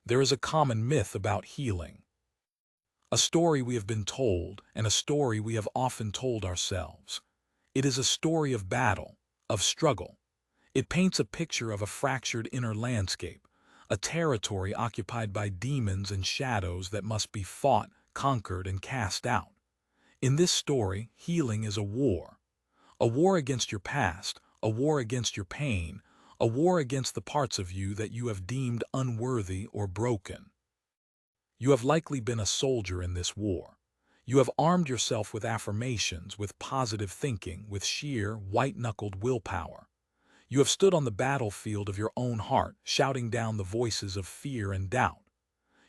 There is a common myth about healing, a story we have been told and a story we have often told ourselves. It is a story of battle, of struggle. It paints a picture of a fractured inner landscape, a territory occupied by demons and shadows that must be fought, conquered, and cast out. In this story, healing is a war against your past, a war against your pain, a war against the parts of you that you have deemed unworthy or broken. You have likely been a soldier in this war. You have armed yourself with affirmations, with positive thinking, with sheer, white-knuckled willpower. You have stood on the battlefield of your own heart, shouting down the voices of fear and doubt.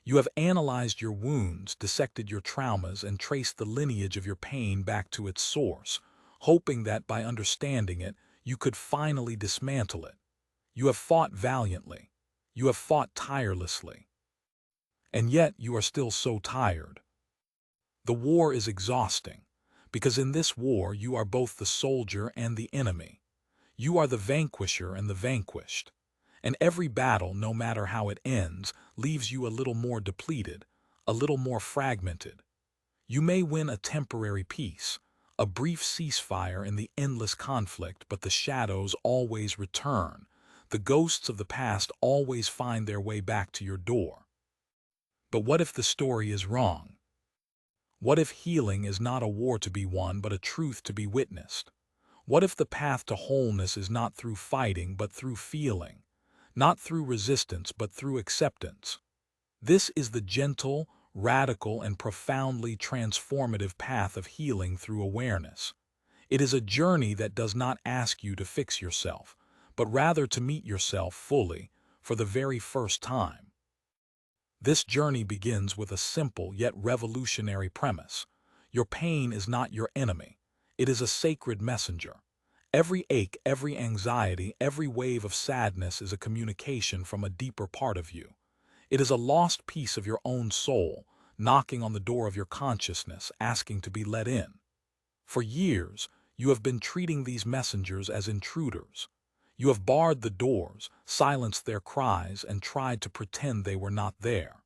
You have analyzed your wounds, dissected your traumas, and traced the lineage of your pain back to its source, hoping that by understanding it, you could finally dismantle it. You have fought valiantly. You have fought tirelessly. And yet you are still so tired. The war is exhausting, because in this war you are both the soldier and the enemy. You are the vanquisher and the vanquished. And every battle, no matter how it ends, leaves you a little more depleted, a little more fragmented. You may win a temporary peace, a brief ceasefire in the endless conflict, but the shadows always return. The ghosts of the past always find their way back to your door. But what if the story is wrong? What if healing is not a war to be won, but a truth to be witnessed? What if the path to wholeness is not through fighting, but through feeling? Not through resistance, but through acceptance? This is the gentle, radical, and profoundly transformative path of healing through awareness. It is a journey that does not ask you to fix yourself, but rather to meet yourself fully, for the very first time. This journey begins with a simple yet revolutionary premise. Your pain is not your enemy. It is a sacred messenger. Every ache, every anxiety, every wave of sadness is a communication from a deeper part of you. It is a lost piece of your own soul, knocking on the door of your consciousness, asking to be let in. For years, you have been treating these messengers as intruders. You have barred the doors, silenced their cries, and tried to pretend they were not there.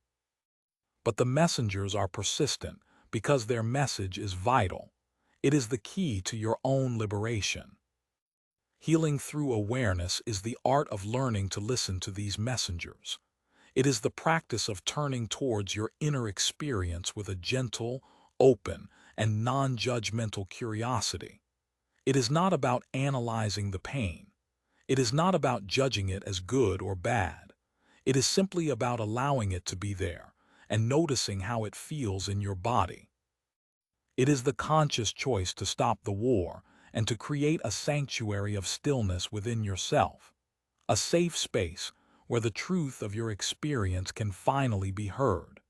But the messengers are persistent because their message is vital. It is the key to your own liberation. Healing through awareness is the art of learning to listen to these messengers. It is the practice of turning towards your inner experience with a gentle, open, and non-judgmental curiosity. It is not about analyzing the pain. It is not about judging it as good or bad. It is simply about allowing it to be there and noticing how it feels in your body. It is the conscious choice to stop the war and to create a sanctuary of stillness within yourself, a safe space where the truth of your experience can finally be heard.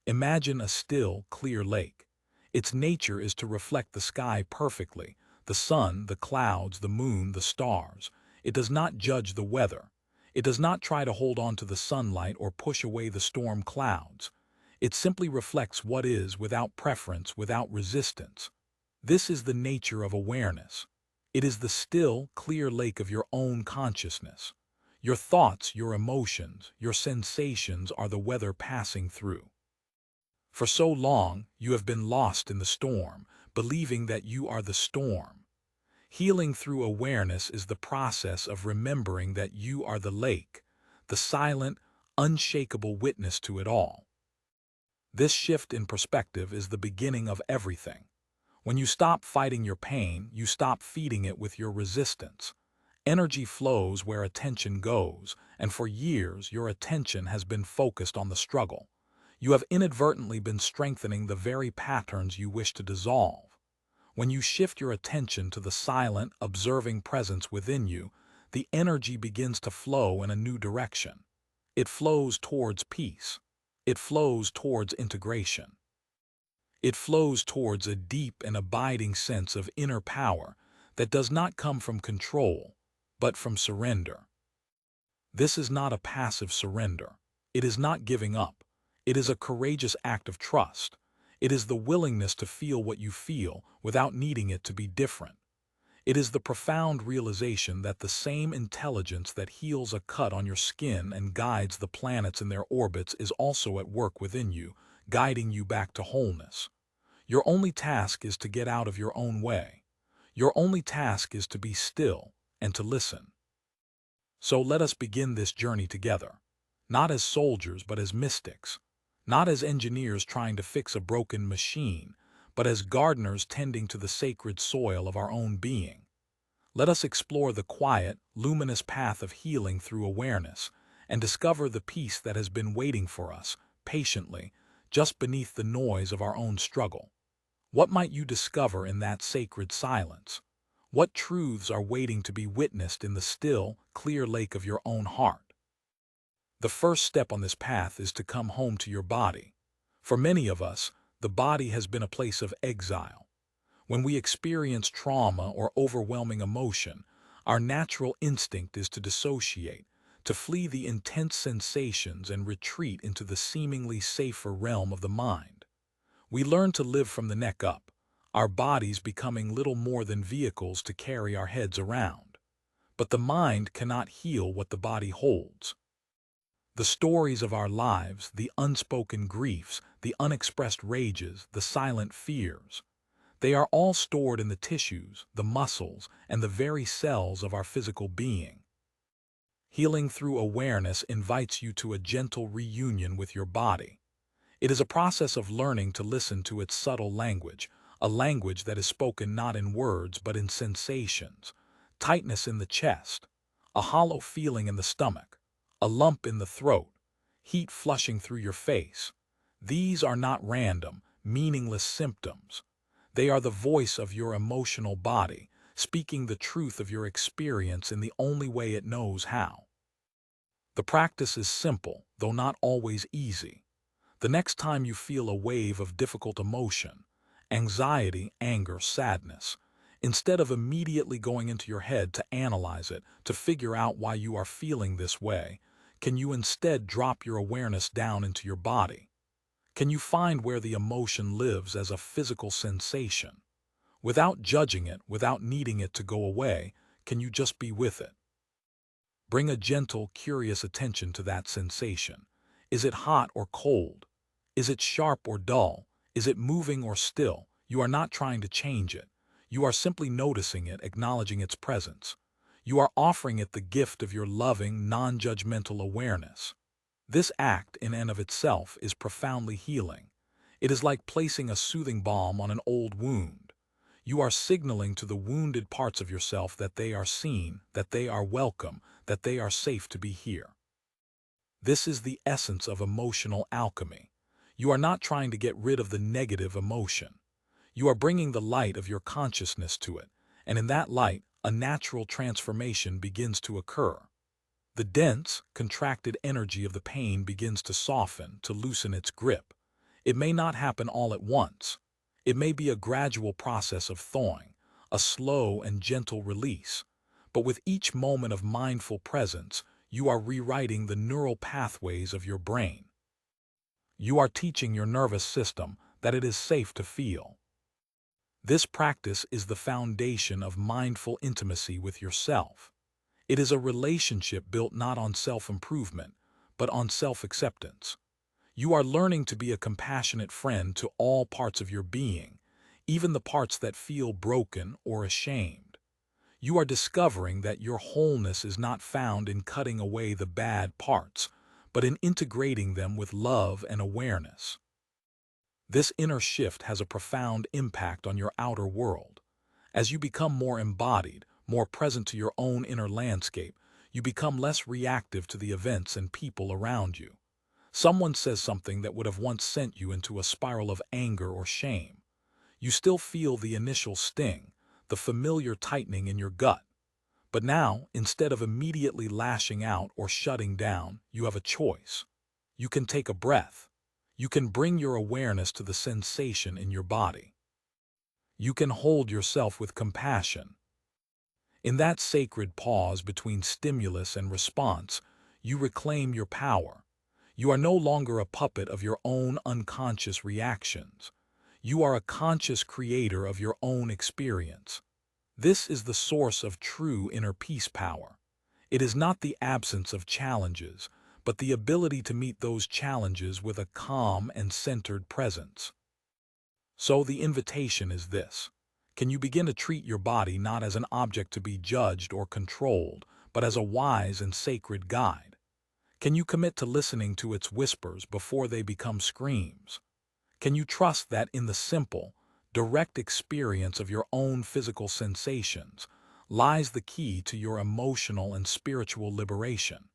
Imagine a still, clear lake. Its nature is to reflect the sky perfectly, the sun, the clouds, the moon, the stars. It does not judge the weather. It does not try to hold on to the sunlight or push away the storm clouds. It simply reflects what is without preference, without resistance. This is the nature of awareness. It is the still, clear lake of your own consciousness. Your thoughts, your emotions, your sensations are the weather passing through. For so long, you have been lost in the storm, believing that you are the storm. Healing through awareness is the process of remembering that you are the lake, the silent, unshakable witness to it all. This shift in perspective is the beginning of everything. When you stop fighting your pain, you stop feeding it with your resistance. Energy flows where attention goes, and for years your attention has been focused on the struggle. You have inadvertently been strengthening the very patterns you wish to dissolve. When you shift your attention to the silent, observing presence within you, the energy begins to flow in a new direction. It flows towards peace. It flows towards integration. It flows towards a deep and abiding sense of inner power that does not come from control, but from surrender. This is not a passive surrender. It is not giving up. It is a courageous act of trust. It is the willingness to feel what you feel without needing it to be different. It is the profound realization that the same intelligence that heals a cut on your skin and guides the planets in their orbits is also at work within you, guiding you back to wholeness. Your only task is to get out of your own way. Your only task is to be still and to listen. So let us begin this journey together, not as soldiers but as mystics, not as engineers trying to fix a broken machine, but as gardeners tending to the sacred soil of our own being. Let us explore the quiet, luminous path of healing through awareness and discover the peace that has been waiting for us, patiently, just beneath the noise of our own struggle. What might you discover in that sacred silence? What truths are waiting to be witnessed in the still, clear lake of your own heart? The first step on this path is to come home to your body. For many of us, the body has been a place of exile. When we experience trauma or overwhelming emotion, our natural instinct is to dissociate, to flee the intense sensations and retreat into the seemingly safer realm of the mind. We learn to live from the neck up, our bodies becoming little more than vehicles to carry our heads around. But the mind cannot heal what the body holds. The stories of our lives, the unspoken griefs, the unexpressed rages, the silent fears, they are all stored in the tissues, the muscles, and the very cells of our physical being. Healing through awareness invites you to a gentle reunion with your body. It is a process of learning to listen to its subtle language, a language that is spoken not in words but in sensations, tightness in the chest, a hollow feeling in the stomach, a lump in the throat, heat flushing through your face. These are not random, meaningless symptoms. They are the voice of your emotional body, speaking the truth of your experience in the only way it knows how. The practice is simple, though not always easy. The next time you feel a wave of difficult emotion, anxiety, anger, sadness, instead of immediately going into your head to analyze it, to figure out why you are feeling this way, can you instead drop your awareness down into your body? Can you find where the emotion lives as a physical sensation? Without judging it, without needing it to go away, can you just be with it? Bring a gentle, curious attention to that sensation. Is it hot or cold? Is it sharp or dull? Is it moving or still? You are not trying to change it. You are simply noticing it, acknowledging its presence. You are offering it the gift of your loving, non-judgmental awareness. This act in and of itself is profoundly healing. It is like placing a soothing balm on an old wound. You are signaling to the wounded parts of yourself that they are seen, that they are welcome, that they are safe to be here. This is the essence of emotional alchemy. You are not trying to get rid of the negative emotion. You are bringing the light of your consciousness to it, and in that light, a natural transformation begins to occur. The dense, contracted energy of the pain begins to soften, to loosen its grip. It may not happen all at once. It may be a gradual process of thawing, a slow and gentle release. But with each moment of mindful presence, you are rewriting the neural pathways of your brain. You are teaching your nervous system that it is safe to feel. This practice is the foundation of mindful intimacy with yourself. It is a relationship built not on self-improvement, but on self-acceptance. You are learning to be a compassionate friend to all parts of your being, even the parts that feel broken or ashamed. You are discovering that your wholeness is not found in cutting away the bad parts, but in integrating them with love and awareness. This inner shift has a profound impact on your outer world. As you become more embodied, more present to your own inner landscape, you become less reactive to the events and people around you. Someone says something that would have once sent you into a spiral of anger or shame. You still feel the initial sting, the familiar tightening in your gut. But now, instead of immediately lashing out or shutting down, you have a choice. You can take a breath. You can bring your awareness to the sensation in your body. You can hold yourself with compassion. In that sacred pause between stimulus and response, you reclaim your power. You are no longer a puppet of your own unconscious reactions. You are a conscious creator of your own experience. This is the source of true inner peace power. It is not the absence of challenges, but the ability to meet those challenges with a calm and centered presence. So the invitation is this. Can you begin to treat your body not as an object to be judged or controlled, but as a wise and sacred guide? Can you commit to listening to its whispers before they become screams? Can you trust that in the simple, direct experience of your own physical sensations lies the key to your emotional and spiritual liberation?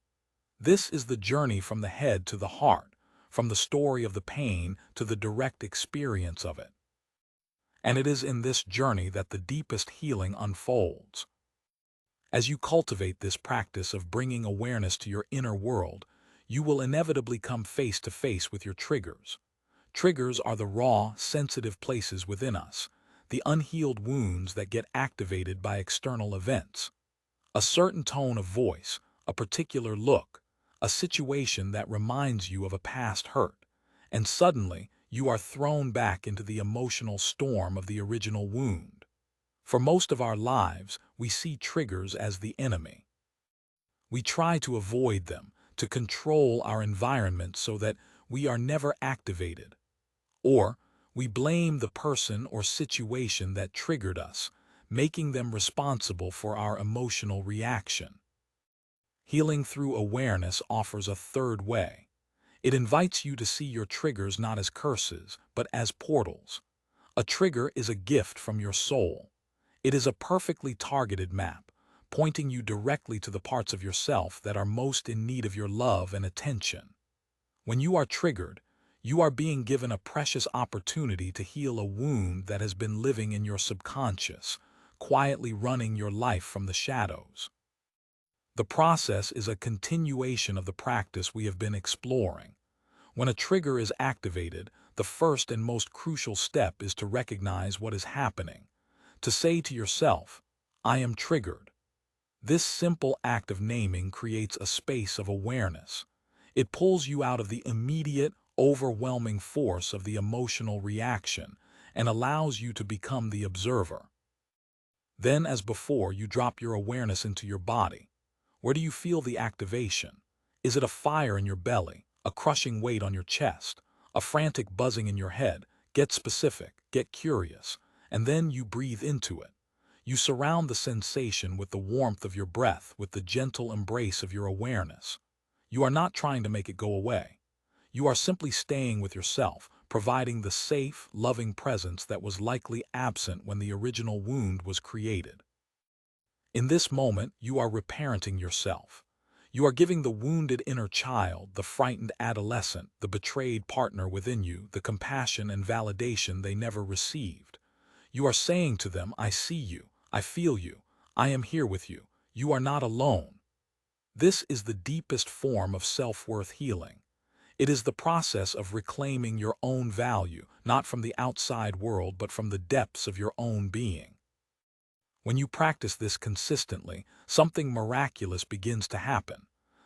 This is the journey from the head to the heart, from the story of the pain to the direct experience of it. And it is in this journey that the deepest healing unfolds. As you cultivate this practice of bringing awareness to your inner world, you will inevitably come face to face with your triggers. Triggers are the raw, sensitive places within us, the unhealed wounds that get activated by external events. A certain tone of voice, a particular look, a situation that reminds you of a past hurt, and suddenly you are thrown back into the emotional storm of the original wound. For most of our lives, we see triggers as the enemy. We try to avoid them, to control our environment so that we are never activated. Or we blame the person or situation that triggered us, making them responsible for our emotional reaction. Healing through awareness offers a third way. It invites you to see your triggers not as curses, but as portals. A trigger is a gift from your soul. It is a perfectly targeted map, pointing you directly to the parts of yourself that are most in need of your love and attention. When you are triggered, you are being given a precious opportunity to heal a wound that has been living in your subconscious, quietly running your life from the shadows. The process is a continuation of the practice we have been exploring. When a trigger is activated, the first and most crucial step is to recognize what is happening, to say to yourself, "I am triggered." This simple act of naming creates a space of awareness. It pulls you out of the immediate, overwhelming force of the emotional reaction and allows you to become the observer. Then, as before, you drop your awareness into your body. Where do you feel the activation? Is it a fire in your belly, a crushing weight on your chest, a frantic buzzing in your head? Get specific, get curious, and then you breathe into it. You surround the sensation with the warmth of your breath, with the gentle embrace of your awareness. You are not trying to make it go away. You are simply staying with yourself, providing the safe, loving presence that was likely absent when the original wound was created. In this moment, you are reparenting yourself. You are giving the wounded inner child, the frightened adolescent, the betrayed partner within you, the compassion and validation they never received. You are saying to them, "I see you, I feel you, I am here with you, you are not alone." This is the deepest form of self-worth healing. It is the process of reclaiming your own value, not from the outside world, but from the depths of your own being. When you practice this consistently, something miraculous begins to happen.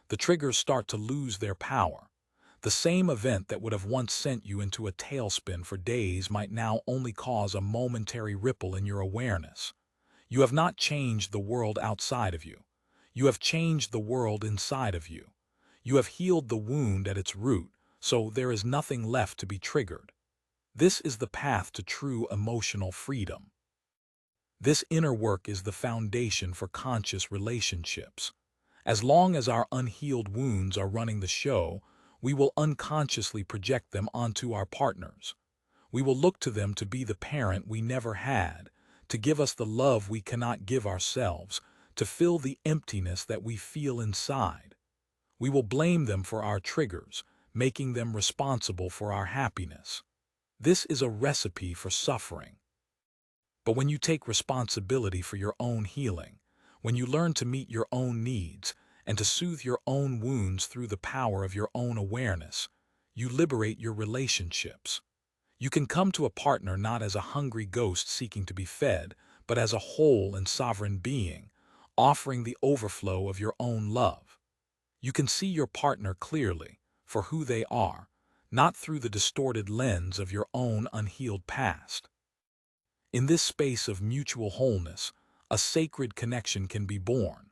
The triggers start to lose their power. The same event that would have once sent you into a tailspin for days might now only cause a momentary ripple in your awareness. You have not changed the world outside of you. You have changed the world inside of you. You have healed the wound at its root, so there is nothing left to be triggered. This is the path to true emotional freedom. This inner work is the foundation for conscious relationships. As long as our unhealed wounds are running the show, we will unconsciously project them onto our partners. We will look to them to be the parent we never had, to give us the love we cannot give ourselves, to fill the emptiness that we feel inside. We will blame them for our triggers, making them responsible for our happiness. This is a recipe for suffering. But when you take responsibility for your own healing, when you learn to meet your own needs and to soothe your own wounds through the power of your own awareness, you liberate your relationships. You can come to a partner not as a hungry ghost seeking to be fed, but as a whole and sovereign being, offering the overflow of your own love. You can see your partner clearly, for who they are, not through the distorted lens of your own unhealed past. In this space of mutual wholeness, a sacred connection can be born.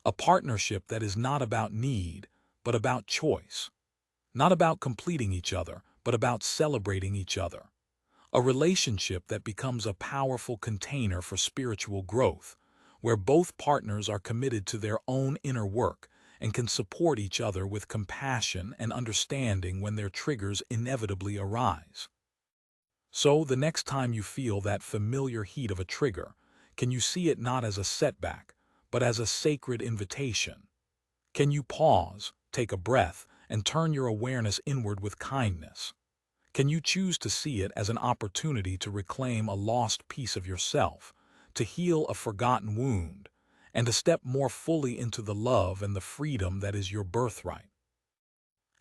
A partnership that is not about need, but about choice. Not about completing each other, but about celebrating each other. A relationship that becomes a powerful container for spiritual growth, where both partners are committed to their own inner work and can support each other with compassion and understanding when their triggers inevitably arise. So, the next time you feel that familiar heat of a trigger, can you see it not as a setback, but as a sacred invitation? Can you pause, take a breath, and turn your awareness inward with kindness? Can you choose to see it as an opportunity to reclaim a lost piece of yourself, to heal a forgotten wound, and to step more fully into the love and the freedom that is your birthright?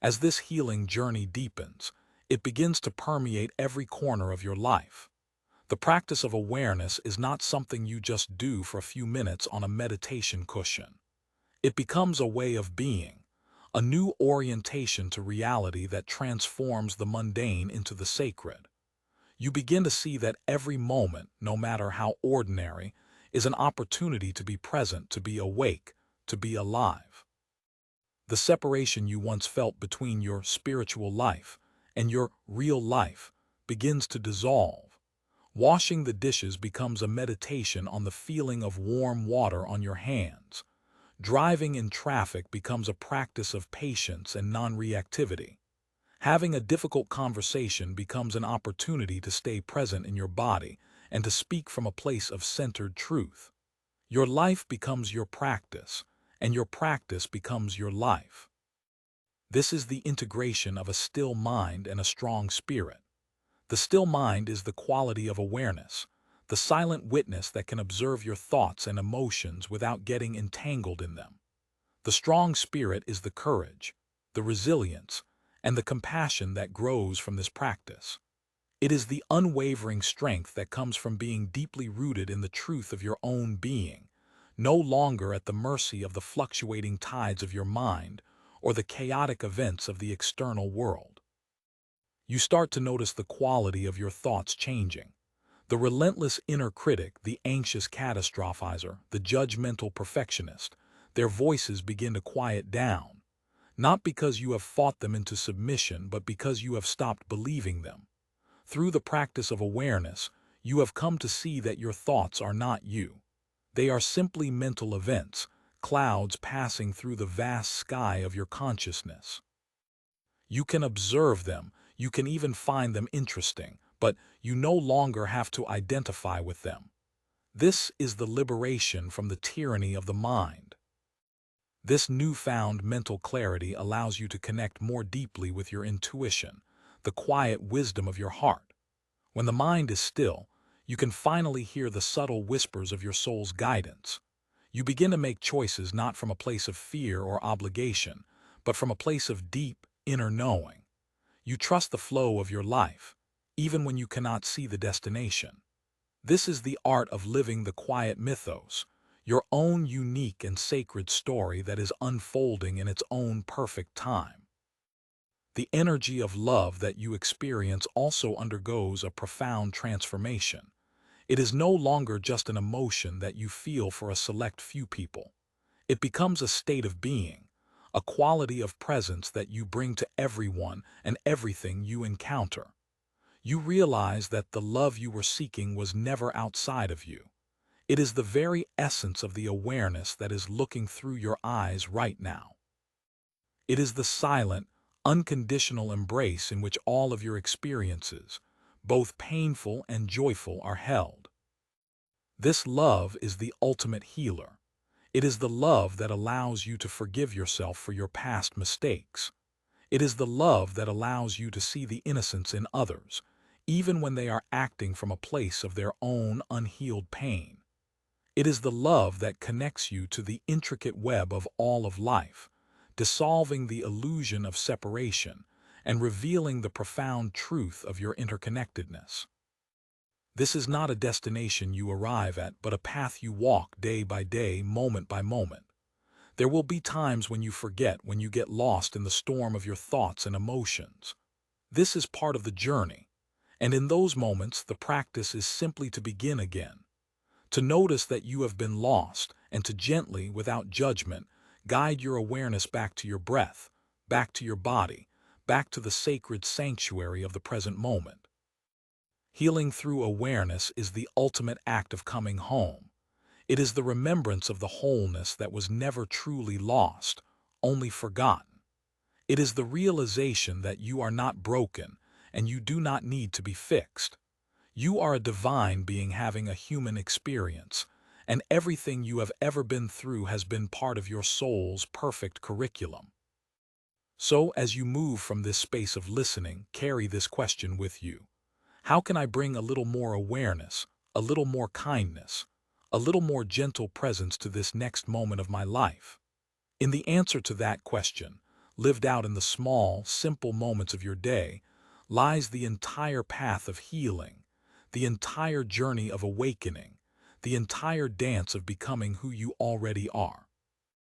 As this healing journey deepens, it begins to permeate every corner of your life. The practice of awareness is not something you just do for a few minutes on a meditation cushion. It becomes a way of being, a new orientation to reality that transforms the mundane into the sacred. You begin to see that every moment, no matter how ordinary, is an opportunity to be present, to be awake, to be alive. The separation you once felt between your spiritual life and your real life begins to dissolve. Washing the dishes becomes a meditation on the feeling of warm water on your hands. Driving in traffic becomes a practice of patience and non-reactivity. Having a difficult conversation becomes an opportunity to stay present in your body and to speak from a place of centered truth. Your life becomes your practice, and your practice becomes your life. This is the integration of a still mind and a strong spirit. The still mind is the quality of awareness, the silent witness that can observe your thoughts and emotions without getting entangled in them. The strong spirit is the courage, the resilience, and the compassion that grows from this practice. It is the unwavering strength that comes from being deeply rooted in the truth of your own being, no longer at the mercy of the fluctuating tides of your mind or the chaotic events of the external world. You start to notice the quality of your thoughts changing. The relentless inner critic, the anxious catastrophizer, the judgmental perfectionist, their voices begin to quiet down, not because you have fought them into submission, but because you have stopped believing them. Through the practice of awareness, you have come to see that your thoughts are not you. They are simply mental events, clouds passing through the vast sky of your consciousness. You can observe them, you can even find them interesting, but you no longer have to identify with them. This is the liberation from the tyranny of the mind. This newfound mental clarity allows you to connect more deeply with your intuition, the quiet wisdom of your heart. When the mind is still, you can finally hear the subtle whispers of your soul's guidance. You begin to make choices not from a place of fear or obligation, but from a place of deep, inner knowing. You trust the flow of your life, even when you cannot see the destination. This is the art of living the quiet mythos, your own unique and sacred story that is unfolding in its own perfect time. The energy of love that you experience also undergoes a profound transformation. It is no longer just an emotion that you feel for a select few people. It becomes a state of being, a quality of presence that you bring to everyone and everything you encounter. You realize that the love you were seeking was never outside of you. It is the very essence of the awareness that is looking through your eyes right now. It is the silent, unconditional embrace in which all of your experiences, both painful and joyful, are held. This love is the ultimate healer. It is the love that allows you to forgive yourself for your past mistakes. It is the love that allows you to see the innocence in others, even when they are acting from a place of their own unhealed pain. It is the love that connects you to the intricate web of all of life, dissolving the illusion of separation and revealing the profound truth of your interconnectedness. This is not a destination you arrive at, but a path you walk day by day, moment by moment. There will be times when you forget, when you get lost in the storm of your thoughts and emotions. This is part of the journey, and in those moments the practice is simply to begin again, To notice that you have been lost and to gently, without judgment, guide your awareness back to your breath, back to your body, back to the sacred sanctuary of the present moment. Healing through awareness is the ultimate act of coming home. It is the remembrance of the wholeness that was never truly lost, only forgotten. It is the realization that you are not broken and you do not need to be fixed. You are a divine being having a human experience, and everything you have ever been through has been part of your soul's perfect curriculum. So, as you move from this space of listening, carry this question with you. How can I bring a little more awareness, a little more kindness, a little more gentle presence to this next moment of my life? In the answer to that question, lived out in the small, simple moments of your day, lies the entire path of healing, the entire journey of awakening, the entire dance of becoming who you already are.